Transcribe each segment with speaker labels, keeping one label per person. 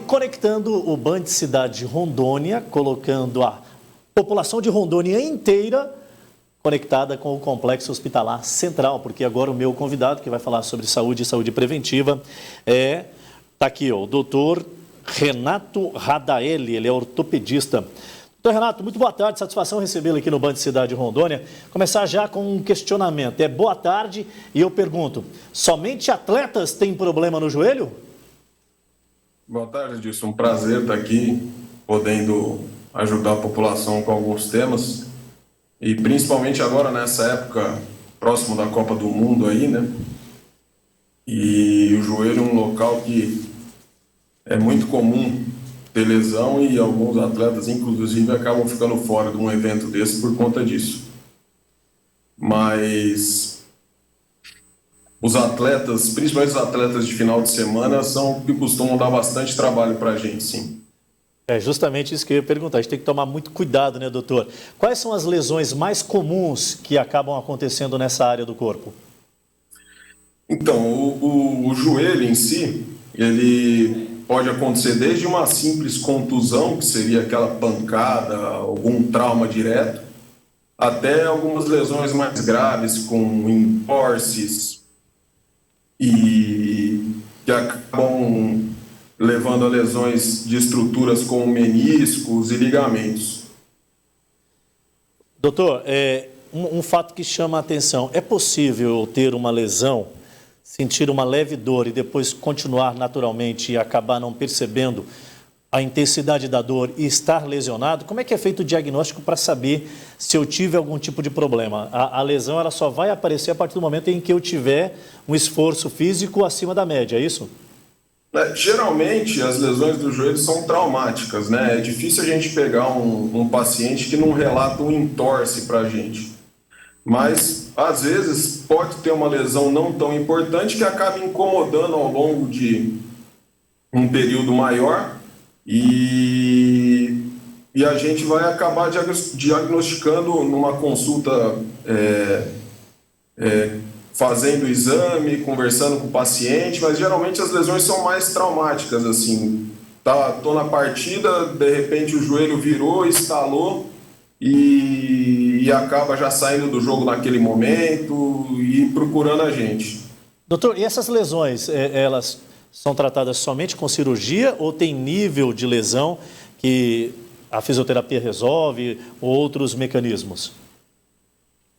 Speaker 1: conectando o Band Cidade Rondônia, colocando a população de Rondônia inteira conectada com o Complexo Hospitalar Central, porque agora o meu convidado, que vai falar sobre saúde e saúde preventiva, está aqui, o doutor Renato Radaeli, ele é ortopedista. Doutor Renato, muito boa tarde, satisfação recebê-lo aqui no Band Cidade Rondônia. Começar já com um questionamento, boa tarde, e eu pergunto, somente atletas têm problema no joelho?
Speaker 2: Boa tarde, Edilson, um prazer estar aqui, podendo ajudar a população com alguns temas, e principalmente agora nessa época, próximo da Copa do Mundo aí, né? E o joelho é um local que é muito comum ter lesão e alguns atletas, inclusive, acabam ficando fora de um evento desse por conta disso. Mas os atletas, principalmente os atletas de final de semana, são que costumam dar bastante trabalho para a gente, sim.
Speaker 1: É justamente isso que eu ia perguntar. A gente tem que tomar muito cuidado, né, doutor? Quais são as lesões mais comuns que acabam acontecendo nessa área do corpo?
Speaker 2: Então, o joelho em si, ele pode acontecer desde uma simples contusão, que seria aquela pancada, algum trauma direto, até algumas lesões mais graves, com entorses, e que acabam levando a lesões de estruturas como meniscos e ligamentos.
Speaker 1: Doutor, um fato que chama a atenção, é possível ter uma lesão, sentir uma leve dor e depois continuar naturalmente e acabar não percebendo a intensidade da dor e estar lesionado? Como é que é feito o diagnóstico para saber se eu tive algum tipo de problema? A lesão ela só vai aparecer a partir do momento em que eu tiver um esforço físico acima da média, é isso?
Speaker 2: Geralmente, as lesões do joelho são traumáticas, né? É difícil a gente pegar um paciente que não relata um entorse para a gente. Mas, às vezes, pode ter uma lesão não tão importante que acaba incomodando ao longo de um período maior e a gente vai acabar diagnosticando numa consulta, fazendo o exame, conversando com o paciente, mas geralmente as lesões são mais traumáticas, assim. Tô na partida, de repente o joelho virou, estalou e acaba já saindo do jogo naquele momento e procurando a gente.
Speaker 1: Doutor, e essas lesões, elas são tratadas somente com cirurgia ou tem nível de lesão que a fisioterapia resolve ou outros mecanismos?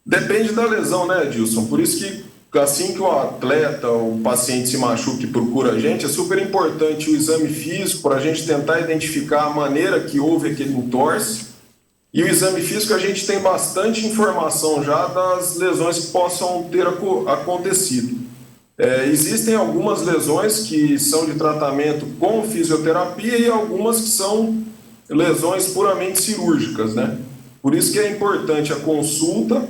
Speaker 2: Depende da lesão, né, Edilson? Por isso que assim que o atleta, o paciente se machuca e procura a gente, é super importante o exame físico para a gente tentar identificar a maneira que houve aquele entorse. E o exame físico a gente tem bastante informação já das lesões que possam ter acontecido. Existem algumas lesões que são de tratamento com fisioterapia e algumas que são lesões puramente cirúrgicas, né? Por isso que é importante a consulta,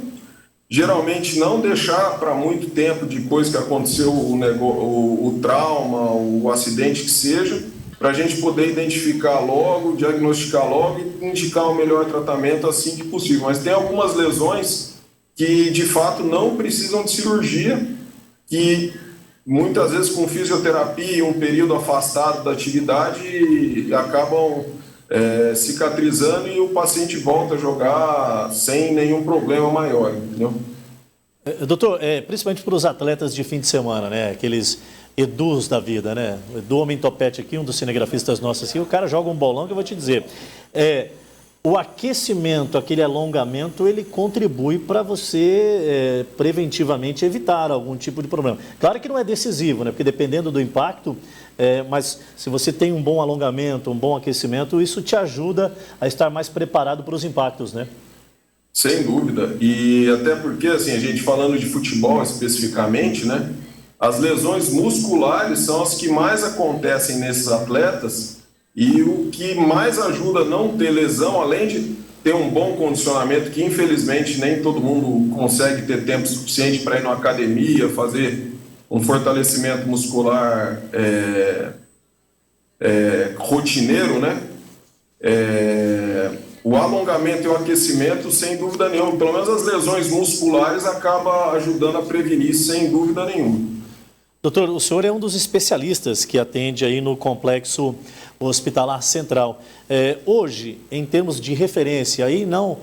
Speaker 2: geralmente não deixar para muito tempo depois que aconteceu o trauma, o acidente que seja, para a gente poder identificar logo, diagnosticar logo e indicar o melhor tratamento assim que possível. Mas tem algumas lesões que, de fato, não precisam de cirurgia, que muitas vezes com fisioterapia e um período afastado da atividade acabam cicatrizando e o paciente volta a jogar sem nenhum problema maior, entendeu?
Speaker 1: Doutor, principalmente para os atletas de fim de semana, né? Aqueles Edus da vida, né? O Edu Homem Topete aqui, um dos cinegrafistas nossos, assim, o cara joga um bolão que eu vou te dizer. O aquecimento, aquele alongamento, ele contribui para você preventivamente evitar algum tipo de problema. Claro que não é decisivo, né? Porque dependendo do impacto, mas se você tem um bom alongamento, um bom aquecimento, isso te ajuda a estar mais preparado para os impactos, né?
Speaker 2: Sem dúvida. E até porque, assim, a gente falando de futebol especificamente, né? As lesões musculares são as que mais acontecem nesses atletas e o que mais ajuda a não ter lesão, além de ter um bom condicionamento, que infelizmente nem todo mundo consegue ter tempo suficiente para ir na academia, fazer um fortalecimento muscular rotineiro, né? O alongamento e o aquecimento, sem dúvida nenhuma, pelo menos as lesões musculares, acaba ajudando a prevenir, sem dúvida nenhuma.
Speaker 1: Doutor, o senhor é um dos especialistas que atende aí no Complexo Hospitalar Central. Hoje, em termos de referência, aí não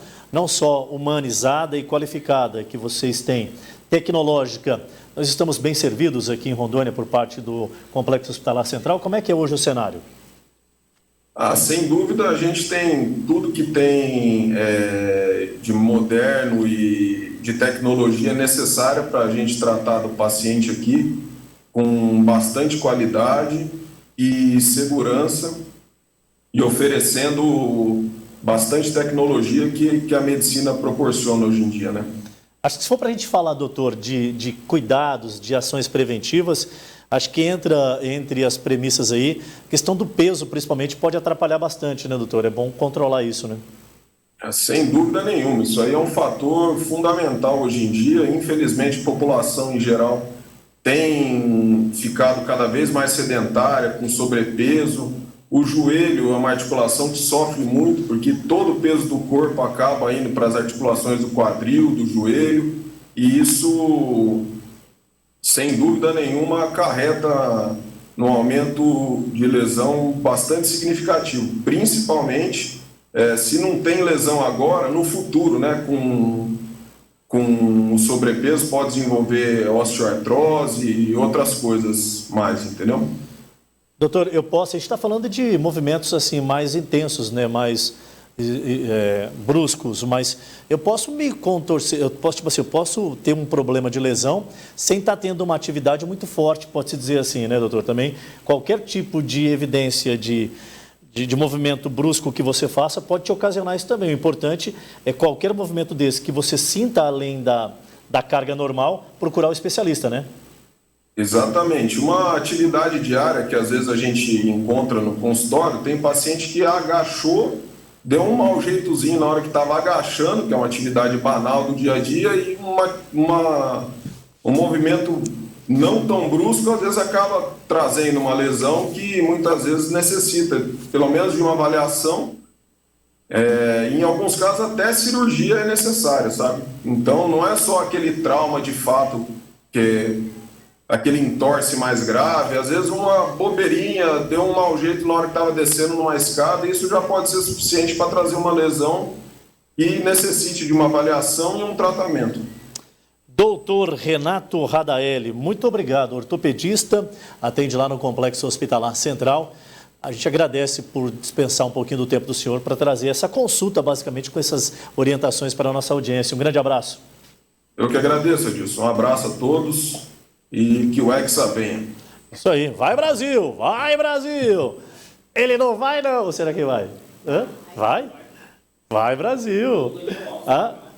Speaker 1: só humanizada e qualificada que vocês têm, tecnológica, nós estamos bem servidos aqui em Rondônia por parte do Complexo Hospitalar Central. Como é que é hoje o cenário?
Speaker 2: Sem dúvida, a gente tem tudo que tem de moderno e de tecnologia necessária para a gente tratar do paciente aqui, com bastante qualidade e segurança e oferecendo bastante tecnologia que a medicina proporciona hoje em dia, né?
Speaker 1: Acho que se for para a gente falar, doutor, de cuidados, de ações preventivas, acho que entra entre as premissas aí, a questão do peso, principalmente, pode atrapalhar bastante, né, doutor? É bom controlar isso, né?
Speaker 2: Sem dúvida nenhuma, isso aí é um fator fundamental hoje em dia. Infelizmente, a população em geral tem ficado cada vez mais sedentária, com sobrepeso. O joelho é uma articulação que sofre muito, porque todo o peso do corpo acaba indo para as articulações do quadril, do joelho, e isso, sem dúvida nenhuma, acarreta no aumento de lesão bastante significativo, principalmente se não tem lesão agora, no futuro, né, com o sobrepeso pode desenvolver osteoartrose e outras coisas mais, entendeu?
Speaker 1: Doutor, a gente está falando de movimentos assim mais intensos, né, mais bruscos, mas eu posso me contorcer, eu posso ter um problema de lesão sem estar tendo uma atividade muito forte, pode-se dizer assim, né, doutor? Também qualquer tipo de evidência de movimento brusco que você faça pode te ocasionar isso também. O importante é qualquer movimento desse que você sinta além da carga normal, procurar o especialista, né?
Speaker 2: Exatamente. Uma atividade diária que às vezes a gente encontra no consultório, tem paciente que agachou, deu um mau jeitozinho na hora que estava agachando, que é uma atividade banal do dia a dia, e um movimento não tão brusco, às vezes acaba trazendo uma lesão que muitas vezes necessita, pelo menos de uma avaliação. Em alguns casos até cirurgia é necessária, sabe? Então não é só aquele trauma de fato, que aquele entorse mais grave, às vezes uma bobeirinha, deu um mau jeito na hora que estava descendo numa escada, e isso já pode ser suficiente para trazer uma lesão e necessite de uma avaliação e um tratamento.
Speaker 1: Doutor Renato Radaeli, muito obrigado, ortopedista, atende lá no Complexo Hospitalar Central. A gente agradece por dispensar um pouquinho do tempo do senhor para trazer essa consulta, basicamente, com essas orientações para a nossa audiência. Um grande abraço.
Speaker 2: Eu que agradeço, Edilson. Um abraço a todos e que o Hexa venha.
Speaker 1: Isso aí. Vai, Brasil! Vai, Brasil! Ele não vai, não. Ou será que vai? Hã? Vai? Vai, Brasil!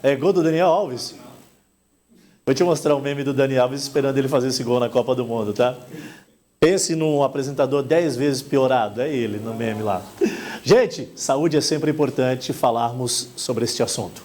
Speaker 1: É gol do Daniel Alves? Vou te mostrar o meme do Daniel Alves esperando ele fazer esse gol na Copa do Mundo, tá? Pense num apresentador 10 vezes piorado. É ele no meme lá. Gente, saúde é sempre importante falarmos sobre este assunto.